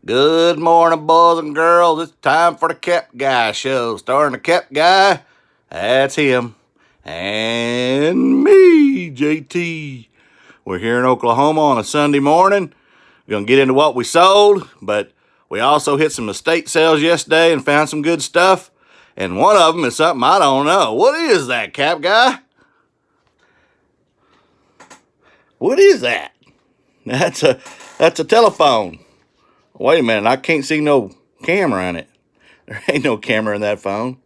Good morning, boys and girls. It's time for the TheCapGuy show. Starring the TheCapGuy, that's him, and me, JT. We're here in Oklahoma on a Sunday morning. We're going to get into what we sold, but we also hit some estate sales yesterday and found some good stuff. And one of them is something I don't know. What is that, TheCapGuy? What is that? That's a telephone. Wait a minute, I can't see no camera in it. There ain't no camera in that phone.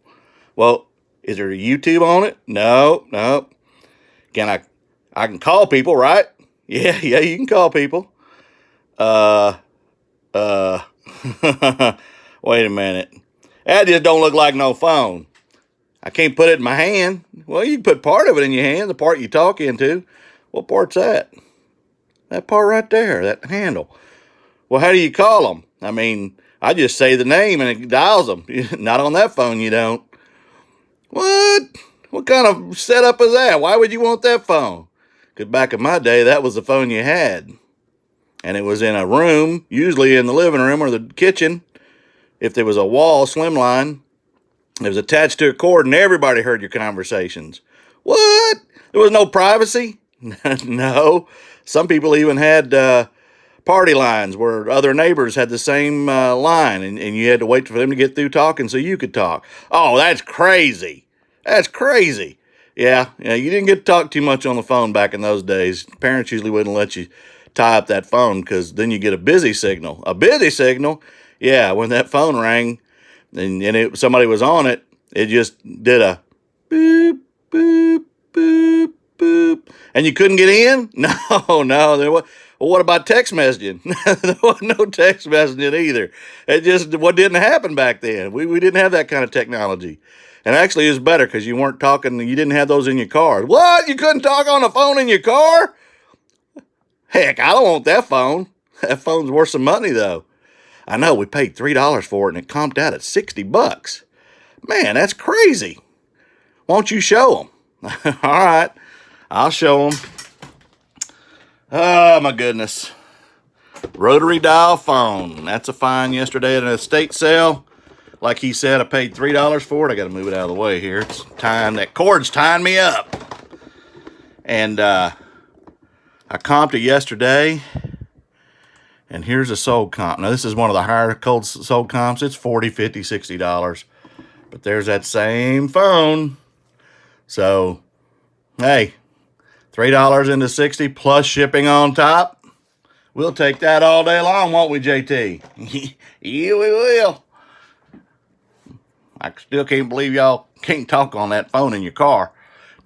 Well, is there a YouTube on it? No. I can call people, right? Yeah, you can call people. Wait a minute. That just don't look like no phone. I can't put it in my hand. Well, you can put part of it in your hand, the part you talk into. What part's that? That part right there, that handle. Well, how do you call them? I mean, I just say the name and it dials them. Not on that phone, you don't. What? What kind of setup is that? Why would you want that phone? Because back in my day, that was the phone you had. And it was in a room, usually in the living room or the kitchen. If there was a wall, slimline, it was attached to a cord and everybody heard your conversations. What? There was no privacy? No. Some people even had party lines where other neighbors had the same line and you had to wait for them to get through talking so you could talk. Oh, that's crazy. That's crazy. Yeah, you didn't get to talk too much on the phone back in those days. Parents usually wouldn't let you tie up that phone because then you get a busy signal. A busy signal? Yeah, when that phone rang and somebody was on it, it just did a boop, boop, boop, boop. And you couldn't get in? No, there was. Well, what about text messaging? There wasn't no text messaging either. It just what didn't happen back then. We didn't have that kind of technology. And actually, it was better because you weren't talking. You didn't have those in your car. What? You couldn't talk on the phone in your car? Heck, I don't want that phone. That phone's worth some money, though. I know we paid $3 for it, and it comped out at $60. Man, that's crazy. Won't you show them? All right, I'll show them. Oh, my goodness. Rotary dial phone. That's a find yesterday at an estate sale. Like he said, I paid $3 for it. I got to move it out of the way here. It's time. That cord's tying me up. And I comped it yesterday. And here's a sold comp. Now, this is one of the higher sold comps. It's $40, $50, $60. But there's that same phone. So, hey, $3 into 60 plus shipping on top. We'll take that all day long, won't we, JT? Yeah, we will. I still can't believe y'all can't talk on that phone in your car.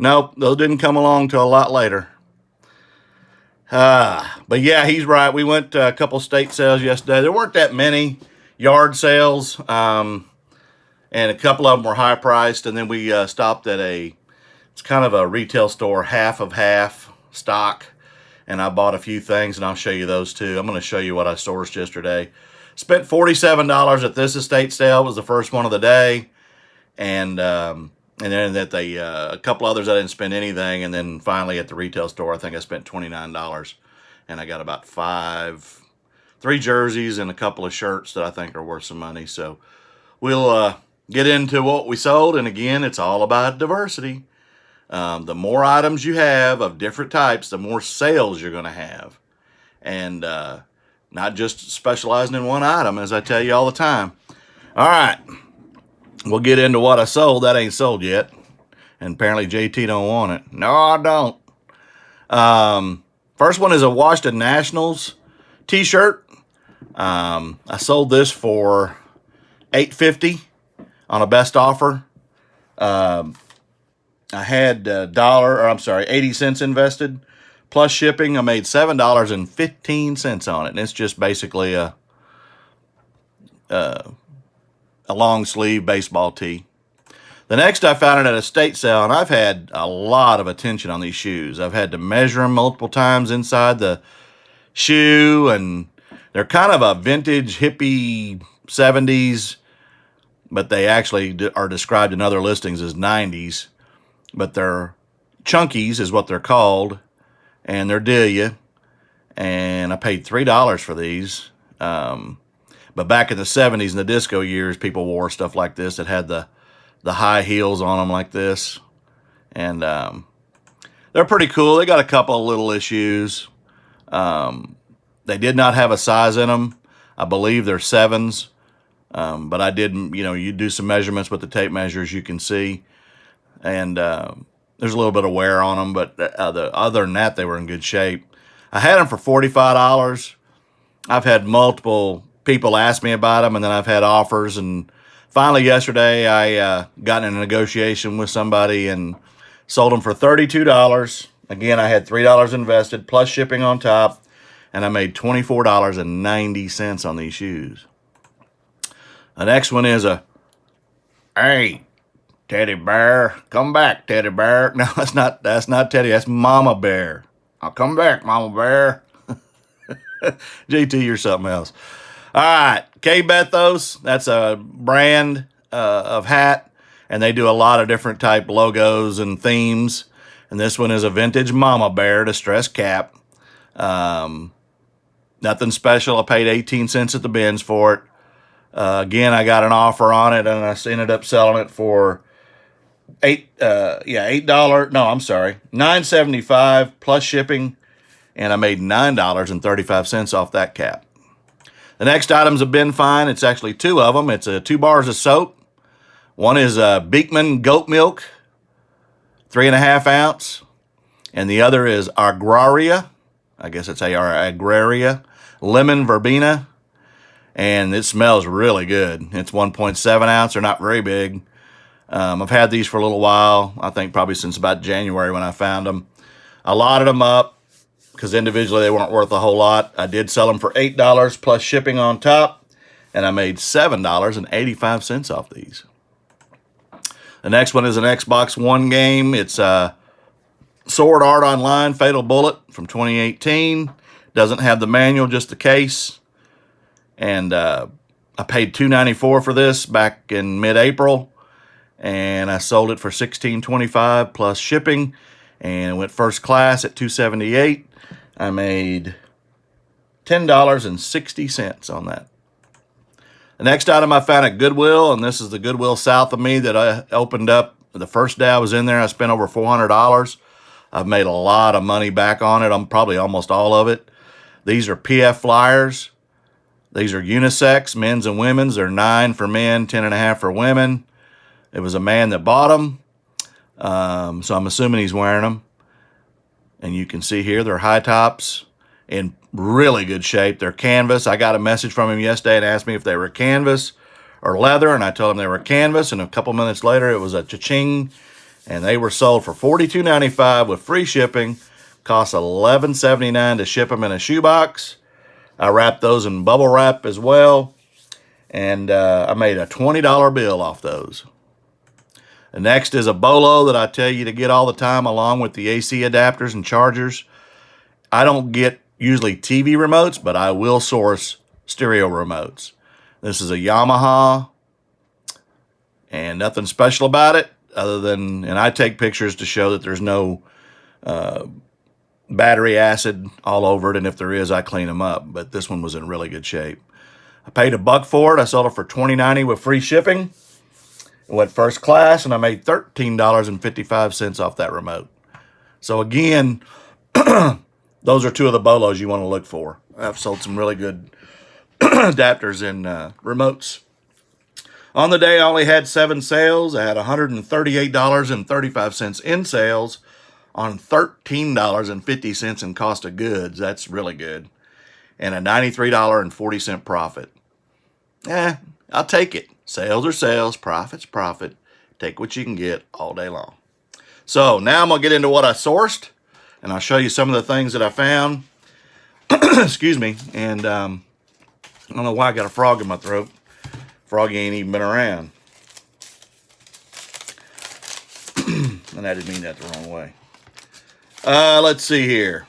Nope, those didn't come along till a lot later. But yeah, he's right. We went to a couple state sales yesterday. There weren't that many yard sales, and a couple of them were high priced. And then we stopped at it's kind of a retail store, half of half stock. And I bought a few things, and I'll show you those too. I'm going to show you what I sourced yesterday. Spent $47 at this estate sale. It was the first one of the day. And then at a couple others, I didn't spend anything. And then finally at the retail store, I think I spent $29. And I got about 3 jerseys and a couple of shirts that I think are worth some money. So we'll get into what we sold. And again, it's all about diversity. The more items you have of different types, the more sales you're going to have. And not just specializing in one item, as I tell you all the time. All right. We'll get into what I sold. That ain't sold yet. And apparently JT don't want it. No, I don't. First one is a Washington Nationals t-shirt. I sold this for $8.50 on a best offer. I had 80 cents invested. Plus shipping, I made $7.15 on it. And it's just basically a long sleeve baseball tee. The next I found it at a estate sale, and I've had a lot of attention on these shoes. I've had to measure them multiple times inside the shoe, and they're kind of a vintage hippie 70s, but they actually are described in other listings as 90s. But they're chunkies is what they're called, and they're Delia. And I paid $3 for these. But back in the 70s, in the disco years, people wore stuff like this that had the high heels on them like this. And they're pretty cool. They got a couple of little issues. They did not have a size in them. I believe they're 7s. But I did, you do some measurements with the tape measures, you can see. And there's a little bit of wear on them, but other than that, they were in good shape. I had them for $45. I've had multiple people ask me about them, and then I've had offers. And finally, yesterday, I got in a negotiation with somebody and sold them for $32. Again, I had $3 invested, plus shipping on top, and I made $24.90 on these shoes. The next one is hey, Teddy Bear, come back, Teddy Bear. No, that's not Teddy, that's Mama Bear. I'll come back, Mama Bear. JT, you're something else. All right, K-Bethos, that's a brand of hat, and they do a lot of different type logos and themes. And this one is a vintage Mama Bear distressed cap. Nothing special. I paid 18 cents at the bins for it. Again, I got an offer on it, and I ended up selling it for $8. No, I'm sorry, $9.75 plus shipping, and I made $9.35 off that cap. The next items have been fine. It's actually 2 of them. It's 2 bars of soap. One is Beekman goat milk, 3.5 ounce, and the other is Agraria. I guess it's Agraria lemon verbena. And it smells really good. It's 1.7 ounce. They're not very big. I've had these for a little while. I think probably since about January when I found them. I lotted them up because individually they weren't worth a whole lot. I did sell them for $8 plus shipping on top, and I made $7.85 off these. The next one is an Xbox One game. It's Sword Art Online Fatal Bullet from 2018. Doesn't have the manual, just the case. And I paid $2.94 for this back in mid-April, and I sold it for $16.25 plus shipping, and it went first class at $2.78. I made $10.60 on that. The next item I found at Goodwill, and this is the Goodwill south of me that I opened up the first day I was in there. I spent over $400. I've made a lot of money back on it. I'm probably almost all of it. These are PF flyers. These are unisex, men's and women's. They're 9 for men, 10.5 for women. It was a man that bought them, so I'm assuming he's wearing them. And you can see here, they're high tops in really good shape. They're canvas. I got a message from him yesterday and asked me if they were canvas or leather, and I told him they were canvas, and a couple minutes later, it was a cha-ching, and they were sold for $42.95 with free shipping. Cost $11.79 to ship them in a shoebox. I wrapped those in bubble wrap as well, and I made a $20 bill off those. The next is a bolo that I tell you to get all the time, along with the AC adapters and chargers. I don't get usually TV remotes, but I will source stereo remotes. This is a Yamaha, and nothing special about it other than, and I take pictures to show that there's no battery acid all over it, and if there is, I clean them up. But this one was in really good shape. I paid $1 for it. I sold it for $20.90 with free shipping. It went first class, and I made $13.55 off that remote. So again, those are 2 of the bolos you want to look for. I've sold some really good adapters and remotes. On the day, I only had 7 sales. I had $138.35 in sales on $13.50 in cost of goods. That's really good. And a $93.40 profit. I'll take it. Sales are sales, profit's profit. Take what you can get all day long. So now I'm going to get into what I sourced, and I'll show you some of the things that I found. Excuse me. And I don't know why I got a frog in my throat. Froggy ain't even been around. And I didn't mean that the wrong way. Let's see here.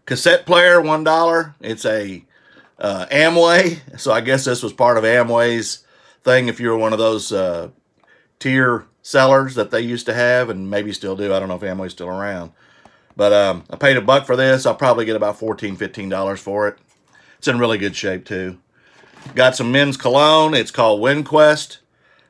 Cassette player, $1. It's a Amway. So I guess this was part of Amway's thing if you were one of those tier sellers that they used to have, and maybe still do. I don't know if Amway's still around. But I paid $1 for this. I'll probably get about $14, $15 for it. It's in really good shape too. Got some men's cologne. It's called WinQuest.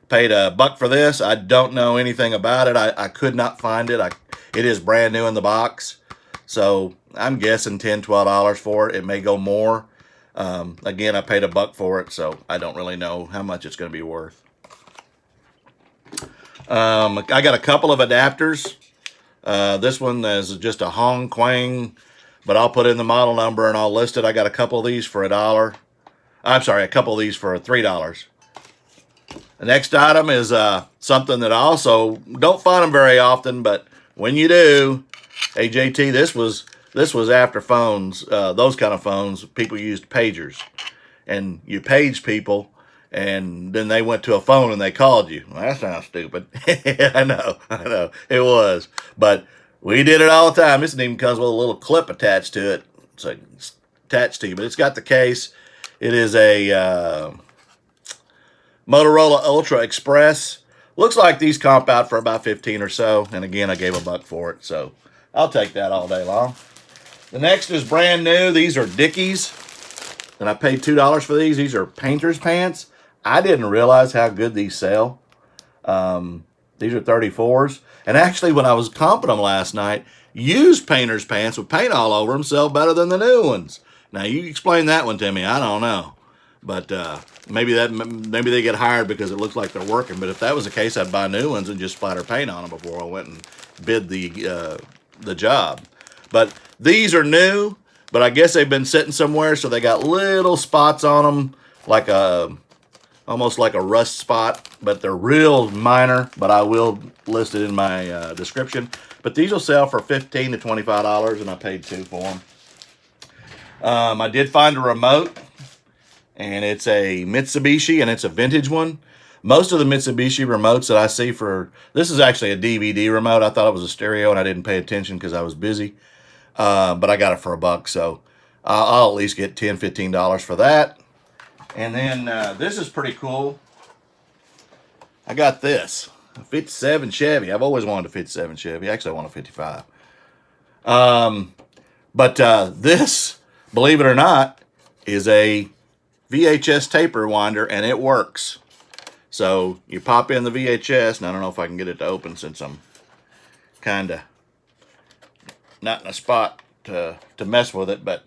Paid $1 for this. I don't know anything about it. I could not find it. It is brand new in the box. So I'm guessing $10, $12 for it. It may go more. Again, I paid $1 for it, so I don't really know how much it's going to be worth. I got a couple of adapters. This one is just a Hong Quang, but I'll put in the model number and I'll list it. I got a couple of these for $1. I'm sorry, a couple of these for $3. The next item is something that I also don't find them very often, but when you do, hey JT, this was after phones, those kind of phones. People used pagers, and you page people, and then they went to a phone and they called you. Well, that sounds stupid. I know, it was, but we did it all the time. This even comes with a little clip attached to it. It's attached to you, but it's got the case. It is a Motorola Ultra Express. Looks like these comp out for about 15 or so. And again, I gave $1 for it. So I'll take that all day long. The next is brand new. These are Dickies. And I paid $2 for these. These are painter's pants. I didn't realize how good these sell. These are 34s. And actually, when I was comping them last night, used painter's pants with paint all over them sell better than the new ones. Now, you explain that one to me. I don't know. But maybe they get hired because it looks like they're working. But if that was the case, I'd buy new ones and just splatter paint on them before I went and bid the job. But these are new, but I guess they've been sitting somewhere, so they got little spots on them, like almost like a rust spot. But they're real minor. But I will list it in my description. But these will sell for $15 to $25, and I paid $2 for them. I did find a remote, and it's a Mitsubishi, and it's a vintage one. Most of the Mitsubishi remotes that I see this is actually a DVD remote. I thought it was a stereo, and I didn't pay attention because I was busy. But I got it for $1, so I'll at least get $10, $15 for that. And then this is pretty cool. I got this, a 57 Chevy. I've always wanted a 57 Chevy. Actually, I want a 55. But this, believe it or not, is a VHS tape rewinder, and it works. So you pop in the VHS, and I don't know if I can get it to open since I'm kind of not in a spot to mess with it. But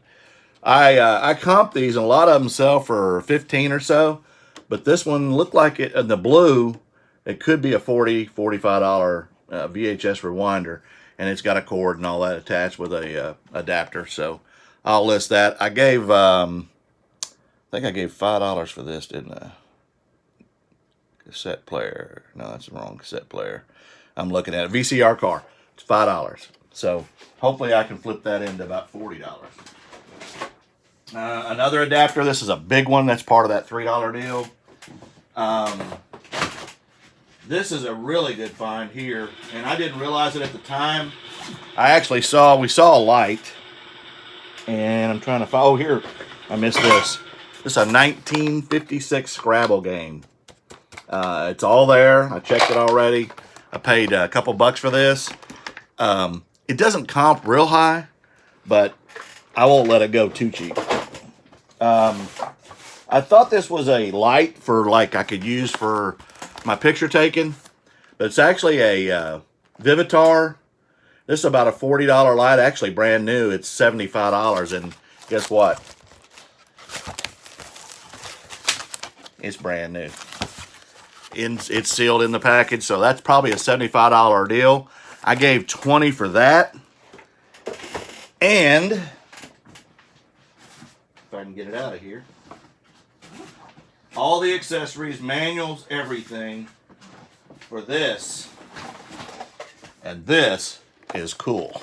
I comp these, and a lot of them sell for 15 or so. But this one looked like it in the blue. It could be a $40, $45 VHS rewinder, and it's got a cord and all that attached with a adapter. So I'll list that. I gave I think I gave $5 for this, didn't I? Cassette player. No, that's the wrong cassette player. I'm looking at a VCR car. It's $5. So hopefully I can flip that into about $40. Another adapter. This is a big one. That's part of that $3 deal. This is a really good find here, and I didn't realize it at the time. We saw a light, and I'm trying to find. Oh, here, I missed this. This is a 1956 Scrabble game. It's all there. I checked it already. I paid a couple bucks for this. It doesn't comp real high, but I won't let it go too cheap. I thought this was a light for I could use for my picture taking, but it's actually a Vivitar. This is about a $40 light, actually brand new. It's $75, and guess what? It's brand new. It's sealed in the package, so that's probably a $75 deal. I gave $20 for that, and if I can get it out of here, all the accessories, manuals, everything for this. And this is cool.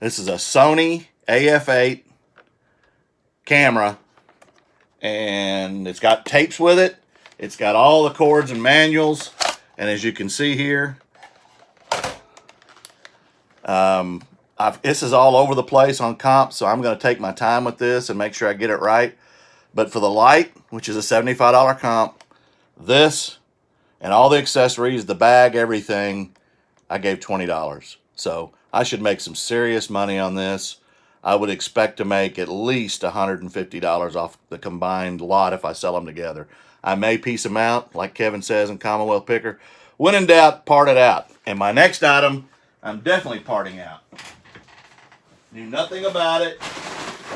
This is a Sony AF8 camera, and it's got tapes with it. It's got all the cords and manuals, and as you can see here, this is all over the place on comp, so I'm going to take my time with this and make sure I get it right. But for the light, which is a $75 comp, this and all the accessories, the bag, everything, I gave $20. So I should make some serious money on this. I would expect to make at least $150 off the combined lot if I sell them together. I may piece them out, like Kevin says in Commonwealth Picker. When in doubt, part it out. And my next item, I'm definitely parting out. Knew nothing about it.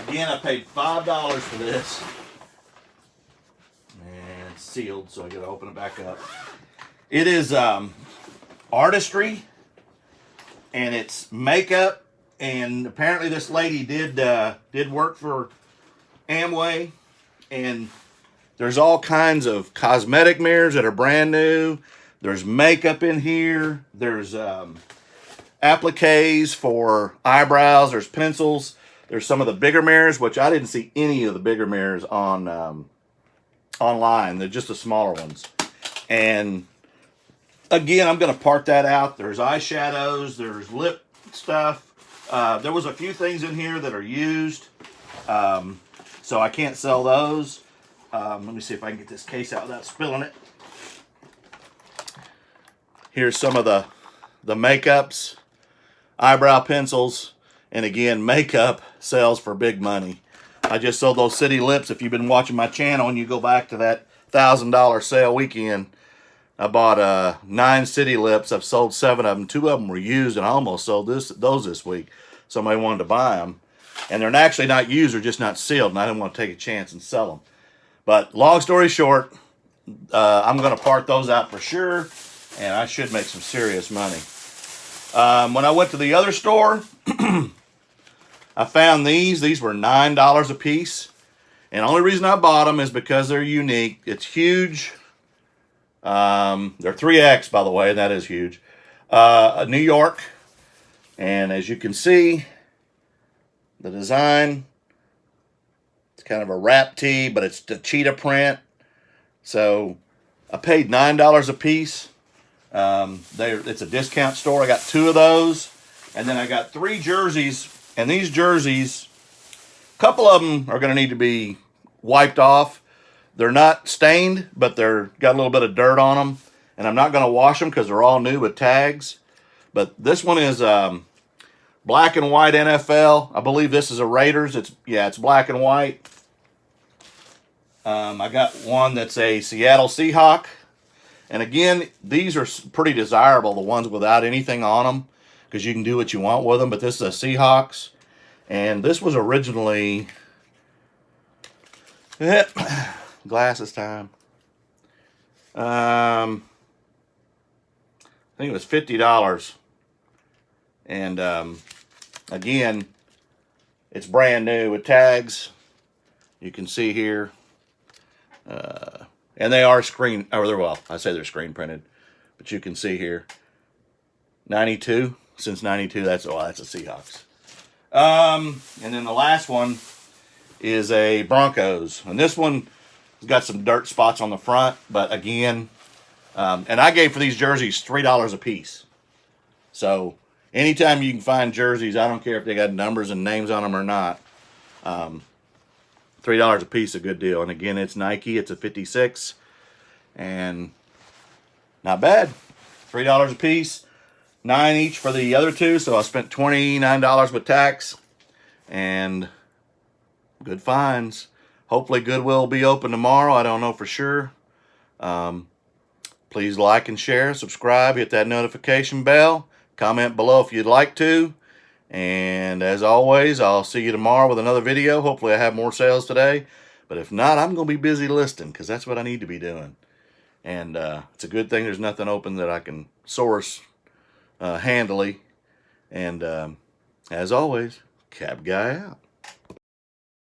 Again, I paid $5 for this. And it's sealed, so I gotta open it back up. It is artistry, and it's makeup, and apparently this lady did work for Amway, and there's all kinds of cosmetic mirrors that are brand new. There's makeup in here. There's appliques for eyebrows. There's pencils. There's some of the bigger mirrors, which I didn't see any of the bigger mirrors on online. They're just the smaller ones. And again, I'm going to part that out. There's eyeshadows. There's lip stuff. There was a few things in here that are used, so I can't sell those. Let me see if I can get this case out without spilling it. Here's some of the makeups, eyebrow pencils, and again, makeup sells for big money. I just sold those city lips. If you've been watching my channel and you go back to that $1,000 sale weekend, I bought 9 city lips. I've sold 7 of them. 2 of them were used, and I almost sold those this week. Somebody wanted to buy them, and they're actually not used. They're just not sealed, and I didn't want to take a chance and sell them. But long story short, I'm going to part those out for sure, and I should make some serious money. When I went to the other store, I found these. These were $9 a piece, and the only reason I bought them is because they're unique. It's huge. They're 3X, by the way, and that is huge. New York, and as you can see, the design, it's kind of a wrap tee, but it's the cheetah print. So I paid $9 a piece. It's a discount store. I got 2 of those, and then I got 3 jerseys, and these jerseys, a couple of them are going to need to be wiped off. They're not stained, but they're got a little bit of dirt on them, and I'm not going to wash them because they're all new with tags. But this one is black and white NFL. I believe this is a Raiders. It's black and white. I got one that's a Seattle Seahawk. And again, these are pretty desirable, the ones without anything on them, because you can do what you want with them. But this is a Seahawks. And this was originally... glasses time. I think it was $50. And again, it's brand new with tags. You can see here. And they are screen, well, I say they're screen printed, but you can see here. 92, since 92, that's a Seahawks. And then the last one is a Broncos. And this one has got some dirt spots on the front, but again, and I gave for these jerseys $3 a piece. So anytime you can find jerseys, I don't care if they got numbers and names on them or not, $3 a piece, a good deal. And again, it's Nike. It's a 56, and not bad. $3 a piece, $9 each for the other 2. So I spent $29 with tax, and good finds. Hopefully Goodwill will be open tomorrow. I don't know for sure. Please like and share, subscribe, hit that notification bell, comment below if you'd like to. And as always, I'll see you tomorrow with another video. Hopefully I have more sales today. But if not, I'm going to be busy listing, because that's what I need to be doing. And it's a good thing there's nothing open that I can source handily. And as always, Cap Guy out.